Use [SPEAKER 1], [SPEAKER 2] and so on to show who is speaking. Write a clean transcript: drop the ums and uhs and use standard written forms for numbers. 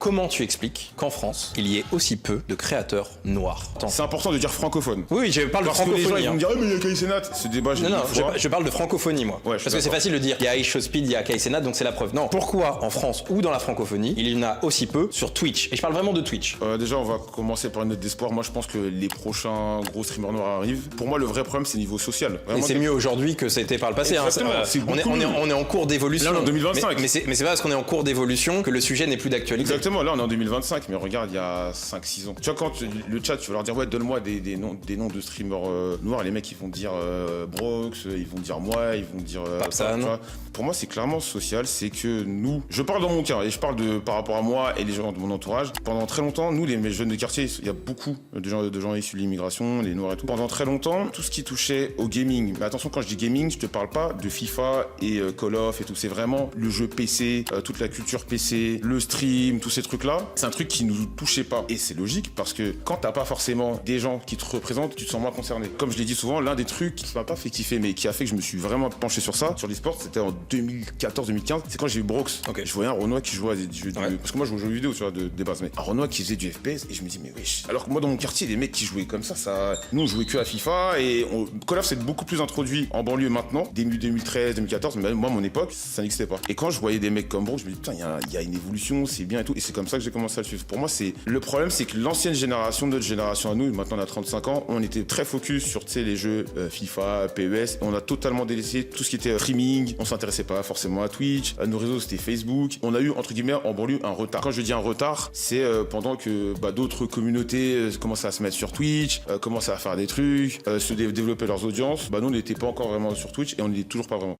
[SPEAKER 1] Comment tu expliques qu'en France, il y ait aussi peu de créateurs noirs? Attends.
[SPEAKER 2] C'est important de dire francophone.
[SPEAKER 1] Oui, je parle de
[SPEAKER 2] Parce que les gens
[SPEAKER 1] francophonie.
[SPEAKER 2] ils vont me dire, mais il y a Kai Cenat. Ce débat, j'ai
[SPEAKER 1] Non,
[SPEAKER 2] dit
[SPEAKER 1] non,
[SPEAKER 2] une fois.
[SPEAKER 1] je parle de francophonie, moi.
[SPEAKER 2] Ouais, je suis
[SPEAKER 1] Parce que c'est
[SPEAKER 2] d'accord.
[SPEAKER 1] facile de dire, il y a Aisha Speed, il y a Kai Cenat, donc c'est la preuve. Non, pourquoi en France ou dans la francophonie, il y en a aussi peu sur Twitch? Et je parle vraiment de Twitch.
[SPEAKER 2] Déjà, on va commencer par une note d'espoir. Moi, je pense que les prochains gros streamers noirs arrivent. Pour moi, le vrai problème, c'est niveau social.
[SPEAKER 1] Et
[SPEAKER 2] Vraiment,
[SPEAKER 1] c'est mieux aujourd'hui que c'était par le passé.
[SPEAKER 2] Exactement,
[SPEAKER 1] Hein.
[SPEAKER 2] c'est
[SPEAKER 1] On est,
[SPEAKER 2] beaucoup mieux.
[SPEAKER 1] on est en cours d'évolution.
[SPEAKER 2] Là, on est en 2025.
[SPEAKER 1] Mais c'est pas parce qu'on est en cours d'évolution que le sujet n'est plus d'actualité.
[SPEAKER 2] Exactement, là on est en 2025, mais regarde, il y a 5-6 ans. Tu vois, quand le chat, tu vas leur dire, ouais, donne-moi des noms de streamers noirs, les mecs ils vont dire Brox, ils vont dire moi, ils vont dire.
[SPEAKER 1] Papsan.
[SPEAKER 2] Tu vois. Pour moi, c'est clairement social, c'est que nous, je parle dans mon cas, et je parle par rapport à moi et les gens de mon entourage. Pendant très longtemps, nous, les jeunes de quartier, il y a beaucoup de gens issus de l'immigration, les noirs et tout. Pendant très longtemps, tout ce qui touchait au gaming, mais attention, quand je dis gaming, je te parle pas de FIFA et Call of et tout, c'est vraiment le jeu PC, toute la culture PC, le stream, tous ces trucs-là. C'est un truc qui nous touchait pas. Et c'est logique parce que quand t'as pas forcément des gens qui te représentent, tu te sens moins concerné. Comme je l'ai dit souvent, l'un des trucs qui m'a pas fait kiffer, mais qui a fait que je me suis vraiment penché sur ça, sur l'e-sport, c'était en 2014-2015. C'est quand j'ai eu Brox.
[SPEAKER 1] Ok.
[SPEAKER 2] Je voyais un Renoir qui jouait à des jeux
[SPEAKER 1] Ouais.
[SPEAKER 2] parce que moi je joue aux jeux vidéo, tu vois, des bases. Mais un Renoir qui faisait du FPS et je me dis, mais wesh. Alors que moi dans mon quartier, les mecs qui jouaient comme ça, nous on jouait que à FIFA et Call of c'est beaucoup plus introduit en banlieue maintenant, début 2013, 2014, mais moi mon époque, ça n'existait pas. Et quand je voyais des mecs comme Brox, je me dis, putain, il y a une évolution, c'est bien et tout. Et c'est comme ça que j'ai commencé à le suivre. Pour moi, le problème, c'est que l'ancienne génération, notre génération à nous, maintenant on a 35 ans, on était très focus sur, tu sais, les jeux FIFA, PES. On a totalement délaissé tout ce qui était streaming. On s'intéressait pas forcément à Twitch. À nos réseaux, c'était Facebook. On a eu, entre guillemets, en banlieue, un retard. Quand je dis un retard, c'est pendant que d'autres communautés commençaient à se mettre sur Twitch, commençaient à faire des trucs, se développer leurs audiences. Nous, on n'était pas encore vraiment sur Twitch et on n'y est toujours pas vraiment.